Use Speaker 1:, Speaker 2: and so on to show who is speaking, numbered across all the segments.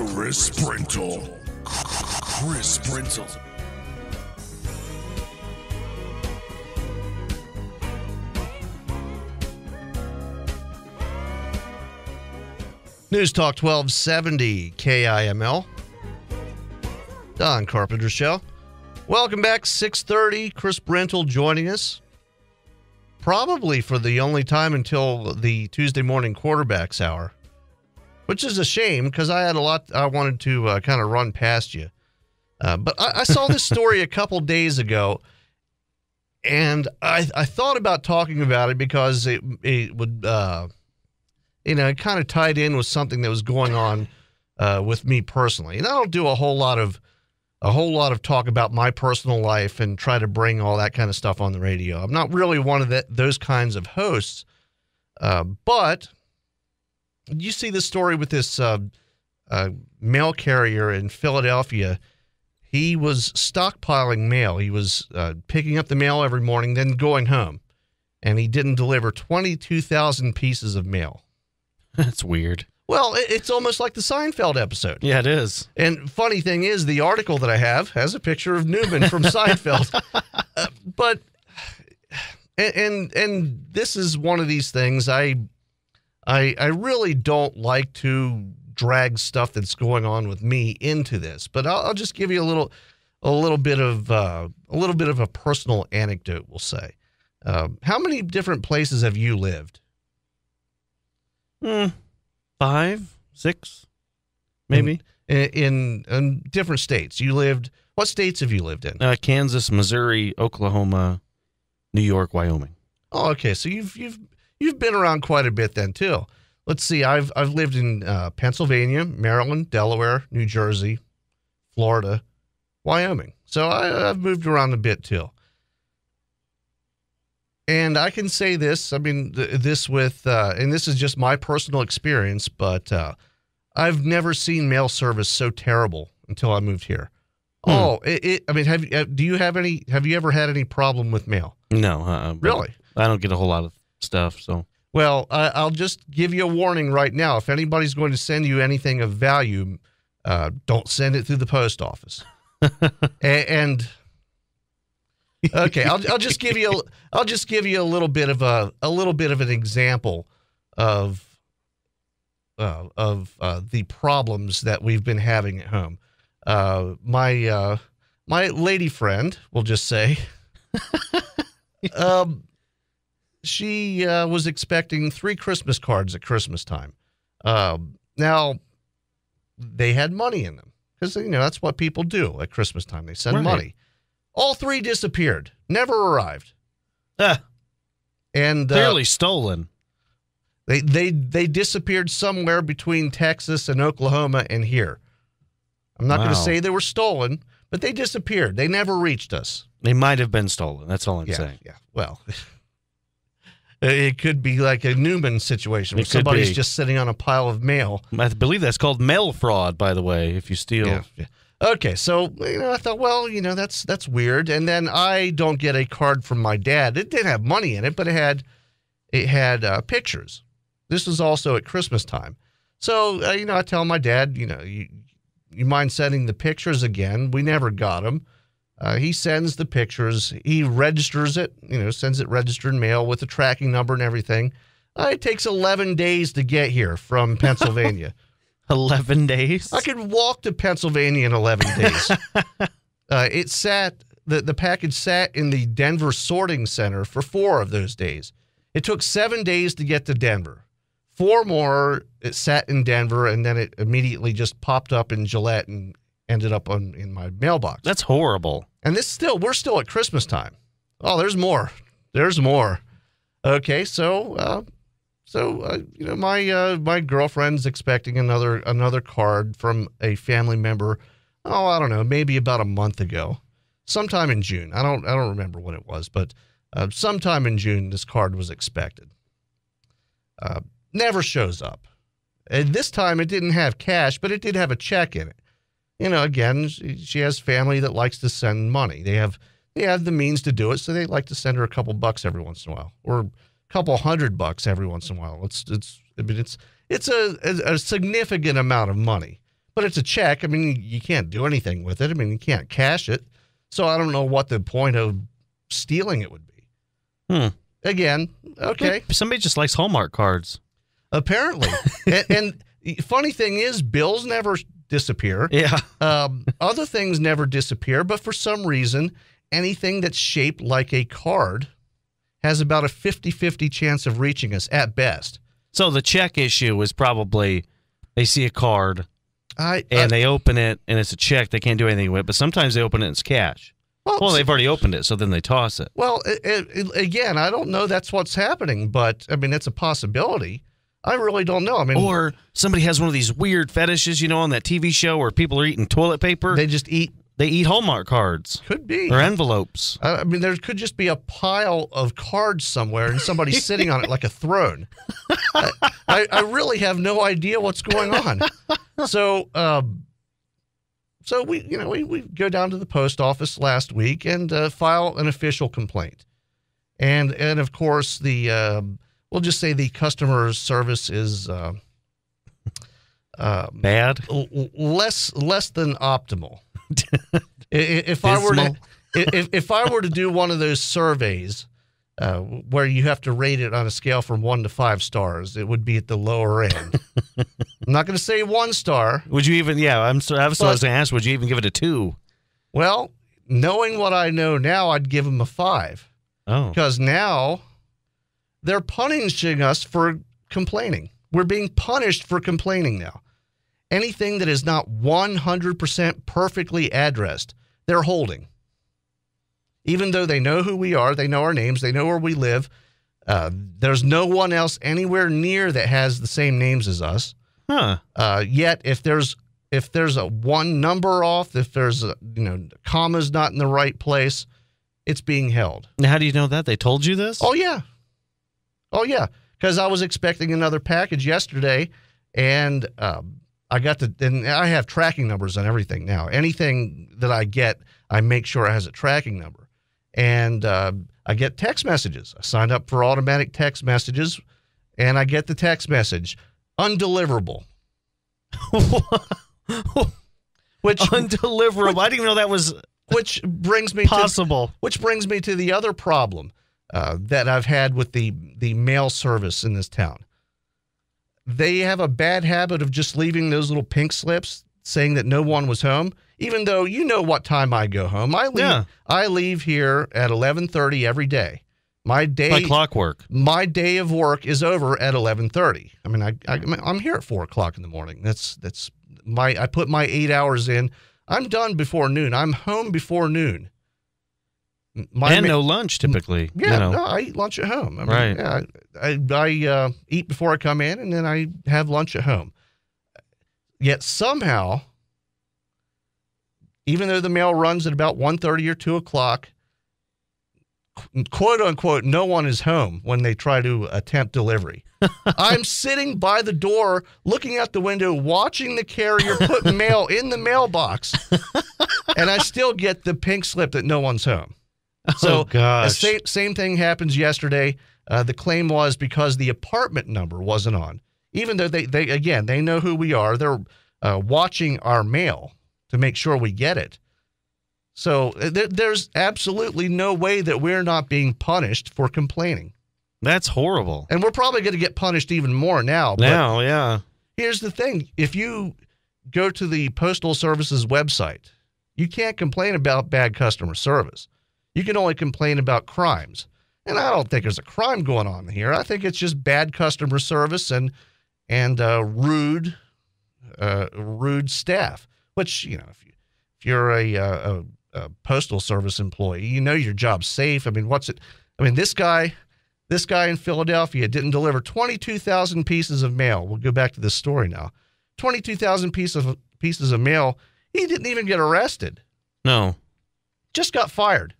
Speaker 1: Chris Brintle. Chris Brintle.
Speaker 2: News Talk 1270 KIML. Don Carpenter Show. Welcome back, 6:30. Chris Brintle joining us. Probably for the only time until the Tuesday morning quarterbacks hour, which is a shame because I had a lot I wanted to kind of run past you. But I saw this story a couple days ago, and I thought about talking about it because it would, it kind of tied in with something that was going on with me personally. And I don't do a whole lot of talk about my personal life and try to bring all that kind of stuff on the radio. I'm not really one of those kinds of hosts. But you see the story with this mail carrier in Philadelphia. He was stockpiling mail. He was picking up the mail every morning, then going home. And he didn't deliver 22,000 pieces of mail.
Speaker 3: That's weird.
Speaker 2: Well, it's almost like the Seinfeld episode.
Speaker 3: Yeah, it is.
Speaker 2: And funny thing is, the article that I have has a picture of Newman from Seinfeld. But this is one of these things I really don't like to drag stuff that's going on with me into this. But I'll just give you a little bit of a personal anecdote. We'll say, how many different places have you lived?
Speaker 3: 5, 6, maybe.
Speaker 2: In different states. What states have you lived in?
Speaker 3: Kansas, Missouri, Oklahoma, New York, Wyoming.
Speaker 2: Oh, okay. So you've been around quite a bit then too. Let's see. I've lived in Pennsylvania, Maryland, Delaware, New Jersey, Florida, Wyoming. So I've moved around a bit too. And I can say this, and this is just my personal experience, but I've never seen mail service so terrible until I moved here. Oh, have you ever had any problem with mail?
Speaker 3: No.
Speaker 2: Really?
Speaker 3: I don't get a whole lot of stuff, so.
Speaker 2: Well, I'll just give you a warning right now. If anybody's going to send you anything of value, don't send it through the post office. and okay, I'll just give you a little bit of an example of the problems that we've been having at home. My lady friend, we'll just say, she was expecting 3 Christmas cards at Christmas time. Now they had money in them because that's what people do at Christmas time. They send money. All 3 disappeared, never arrived. And
Speaker 3: clearly stolen.
Speaker 2: They disappeared somewhere between Texas and Oklahoma and here. I'm not going to say they were stolen, but they disappeared. They never reached us.
Speaker 3: They might have been stolen. That's all I'm saying.
Speaker 2: Yeah. Well, it could be like a Newman situation where somebody's just sitting on a pile of mail.
Speaker 3: I believe that's called mail fraud, by the way, if you steal.
Speaker 2: Yeah. Okay, so I thought, well, that's weird. And then I don't get a card from my dad. It didn't have money in it, but it had pictures. This was also at Christmas time. So I tell my dad, you mind sending the pictures again? We never got them. He sends the pictures. He registers it. Sends it registered mail with the tracking number and everything. It takes 11 days to get here from Pennsylvania.
Speaker 3: 11 days?
Speaker 2: I could walk to Pennsylvania in 11 days. The package sat in the Denver sorting center for 4 of those days. It took 7 days to get to Denver. 4 more, it sat in Denver, and then it immediately just popped up in Gillette and ended up in my mailbox.
Speaker 3: That's horrible.
Speaker 2: And we're still at Christmas time. Oh, there's more. There's more. Okay, so my girlfriend's expecting another card from a family member. Oh, I don't know, maybe about a month ago, sometime in June. I don't remember when it was, but sometime in June this card was expected. Never shows up. And this time it didn't have cash, but it did have a check in it. Again, she has family that likes to send money. They have the means to do it, so they like to send her a couple bucks every once in a while, or a couple $100 every once in a while. It's a significant amount of money, but it's a check. I mean, you can't do anything with it. I mean, you can't cash it. So I don't know what the point of stealing it would be. Again, okay.
Speaker 3: Somebody just likes Hallmark cards.
Speaker 2: Apparently. and funny thing is, bills never disappear.
Speaker 3: Yeah.
Speaker 2: Other things never disappear, but for some reason, anything that's shaped like a card has about a 50-50 chance of reaching us at best.
Speaker 3: So the check issue is probably they see a card and they open it and it's a check. They can't do anything with it, but sometimes they open it and it's cash. Well, they've already opened it, so then they toss it.
Speaker 2: Well, again, I don't know that's what's happening, but, I mean, it's a possibility. I really don't know. I mean,
Speaker 3: or somebody has one of these weird fetishes, on that TV show where people are eating toilet paper.
Speaker 2: They just eat.
Speaker 3: They eat Hallmark cards.
Speaker 2: Could be.
Speaker 3: Or envelopes.
Speaker 2: I mean, there could just be a pile of cards somewhere and somebody sitting on it like a throne. I really have no idea what's going on. So we go down to the post office last week and file an official complaint. And of course, we'll just say the customer service is
Speaker 3: bad,
Speaker 2: less than optimal. If I were to do one of those surveys where you have to rate it on a scale from 1 to 5 stars, it would be at the lower end. I'm not going to say 1 star.
Speaker 3: Would you even? Yeah, I was going to ask. Would you even give it a 2?
Speaker 2: Well, knowing what I know now, I'd give them a 5.
Speaker 3: Oh,
Speaker 2: because now they're punishing us for complaining. We're being punished for complaining now. Anything that is not 100% perfectly addressed, they're holding. Even though they know who we are, they know our names, they know where we live. There's no one else anywhere near that has the same names as us.
Speaker 3: Huh.
Speaker 2: Yet, if there's a one number off, if there's comma's not in the right place, it's being held.
Speaker 3: Now, how do you know that? They told you this?
Speaker 2: Oh yeah, because I was expecting another package yesterday, and and I have tracking numbers on everything now. Anything that I get, I make sure it has a tracking number. And I get text messages. I signed up for automatic text messages, and I get the text message, undeliverable. Which
Speaker 3: undeliverable. I didn't even know that was
Speaker 2: which brings me
Speaker 3: possible.
Speaker 2: Which brings me to the other problem that I've had with the mail service in this town. They have a bad habit of just leaving those little pink slips saying that no one was home, even though you know what time I go home. I leave here at 11:30 every day. Like
Speaker 3: clockwork.
Speaker 2: My day of work is over at 11:30. I mean, I'm here at 4 o'clock in the morning. I put my 8 hours in. I'm done before noon. I'm home before noon.
Speaker 3: No lunch typically.
Speaker 2: Yeah, no, I eat lunch at home. I mean,
Speaker 3: right.
Speaker 2: Yeah, I eat before I come in, and then I have lunch at home. Yet somehow, even though the mail runs at about 1:30 or 2 o'clock, quote unquote, no one is home when they try to attempt delivery. I'm sitting by the door, looking out the window, watching the carrier put mail in the mailbox, and I still get the pink slip that no one's home. So,
Speaker 3: gosh.
Speaker 2: Same thing happens yesterday. The claim was because the apartment number wasn't on. Even though they know who we are, they're watching our mail to make sure we get it. So there's absolutely no way that we're not being punished for complaining.
Speaker 3: That's horrible.
Speaker 2: And we're probably going to get punished even more now.
Speaker 3: Now, yeah.
Speaker 2: Here's the thing. If you go to the Postal Service's website, you can't complain about bad customer service. You can only complain about crimes. And I don't think there's a crime going on here. I think it's just bad customer service and rude staff. Which, if you're a Postal Service employee, you know your job's safe. I mean, this guy in Philadelphia didn't deliver 22,000 pieces of mail. We'll go back to this story now. 22,000 pieces of mail. He didn't even get arrested.
Speaker 3: No.
Speaker 2: Just got fired.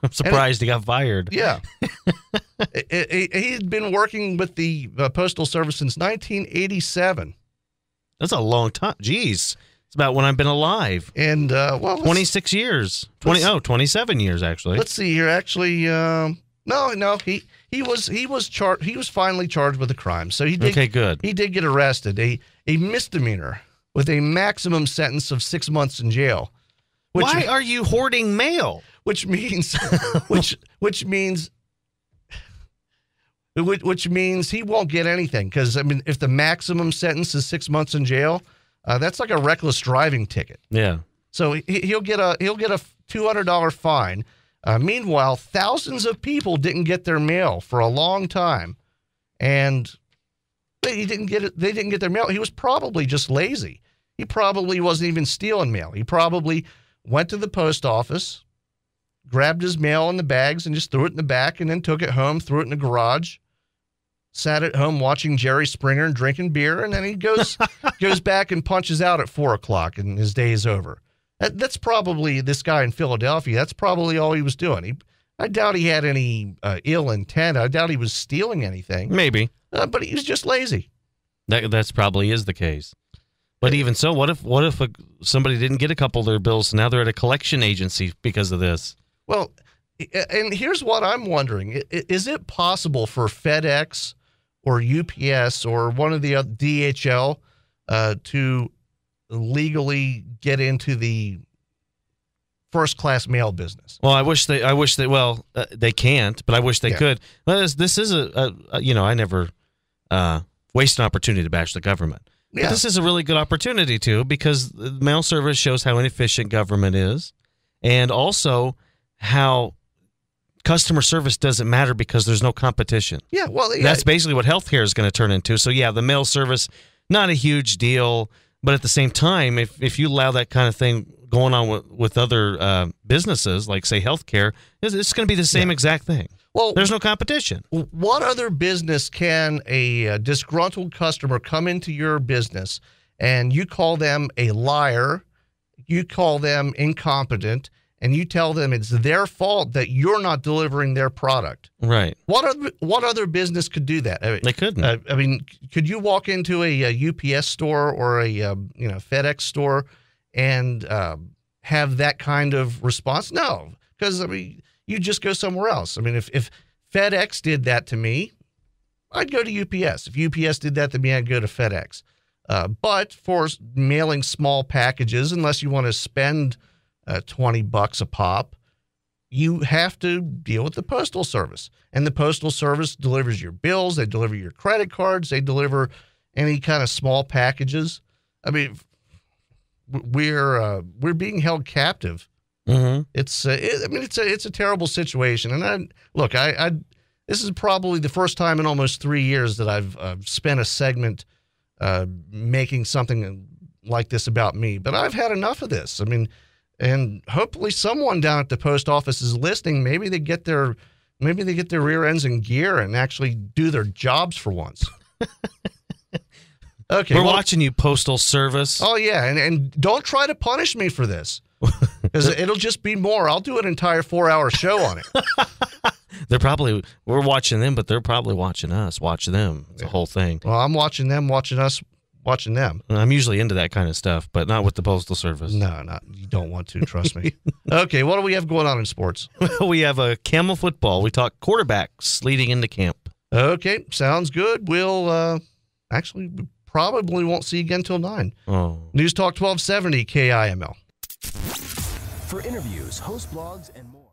Speaker 3: I'm surprised he got fired.
Speaker 2: Yeah. He'd been working with the Postal Service since 1987.
Speaker 3: That's a long time. Jeez. It's about when I've been alive.
Speaker 2: And,
Speaker 3: 26 years. 27 years, actually.
Speaker 2: Let's see here. Actually, no. He was finally charged with a crime. So he did.
Speaker 3: Okay, good.
Speaker 2: He did get arrested. A misdemeanor with a maximum sentence of 6 months in jail.
Speaker 3: Why are you hoarding mail?
Speaker 2: Which means, which means he won't get anything. Because I mean, if the maximum sentence is 6 months in jail, that's like a reckless driving ticket.
Speaker 3: Yeah.
Speaker 2: So he'll get a $200 fine. Meanwhile, thousands of people didn't get their mail for a long time, and they didn't get their mail. He was probably just lazy. He probably wasn't even stealing mail. He probably went to the post office, grabbed his mail in the bags, and just threw it in the back, and then took it home, threw it in the garage, sat at home watching Jerry Springer and drinking beer, and then he goes back and punches out at 4 o'clock, and his day is over. That's probably this guy in Philadelphia. That's probably all he was doing. I doubt he had any ill intent. I doubt he was stealing anything.
Speaker 3: Maybe.
Speaker 2: But he was just lazy.
Speaker 3: That's probably is the case. But even so, what if somebody didn't get a couple of their bills, and now they're at a collection agency because of this?
Speaker 2: Well, and here's what I'm wondering. Is it possible for FedEx or UPS or one of the other DHL to legally get into the first-class mail business?
Speaker 3: Well, I wish they they can't, but I wish they could. This is I never waste an opportunity to bash the government. Yeah. But this is a really good opportunity too, because the mail service shows how inefficient government is, and also how customer service doesn't matter because there's no competition.
Speaker 2: Yeah, well,
Speaker 3: that's basically what healthcare is going to turn into. So yeah, the mail service, not a huge deal. But at the same time, if you allow that kind of thing going on with other businesses, like, say, healthcare, it's going to be the same exact thing. Well, there's no competition.
Speaker 2: What other business can a disgruntled customer come into your business and you call them a liar, you call them incompetent, and you tell them it's their fault that you're not delivering their product?
Speaker 3: Right.
Speaker 2: What other business could do that?
Speaker 3: They couldn't.
Speaker 2: I mean, could you walk into a UPS store or a FedEx store and have that kind of response? No, because I mean, you just go somewhere else. I mean, if FedEx did that to me, I'd go to UPS. If UPS did that to me, I'd go to FedEx. But for mailing small packages, unless you want to spend $20 a pop, you have to deal with the Postal Service. And the Postal Service delivers your bills, they deliver your credit cards, they deliver any kind of small packages. I mean, we're being held captive.
Speaker 3: Mm-hmm.
Speaker 2: It's a terrible situation. And this is probably the first time in almost 3 years that I've spent a segment making something like this about me. But I've had enough of this. I mean, and hopefully someone down at the post office is listening. Maybe they get their rear ends in gear and actually do their jobs for once. Okay,
Speaker 3: we're watching you, Postal Service.
Speaker 2: Oh yeah, and don't try to punish me for this, because it'll just be more. I'll do an entire 4-hour show on it.
Speaker 3: We're watching them, but they're probably watching us. Watch them. It's a whole thing.
Speaker 2: Well, I'm watching them, watching us, watching them.
Speaker 3: I'm usually into that kind of stuff, but not with the Postal Service.
Speaker 2: No, you don't want to, trust me. Okay, what do we have going on in sports?
Speaker 3: We have a KIML football. We talk quarterbacks leading into camp.
Speaker 2: Okay, sounds good. We'll actually probably won't see you again until 9.
Speaker 3: Oh.
Speaker 2: News Talk 1270 KIML.
Speaker 4: For interviews, host blogs, and more.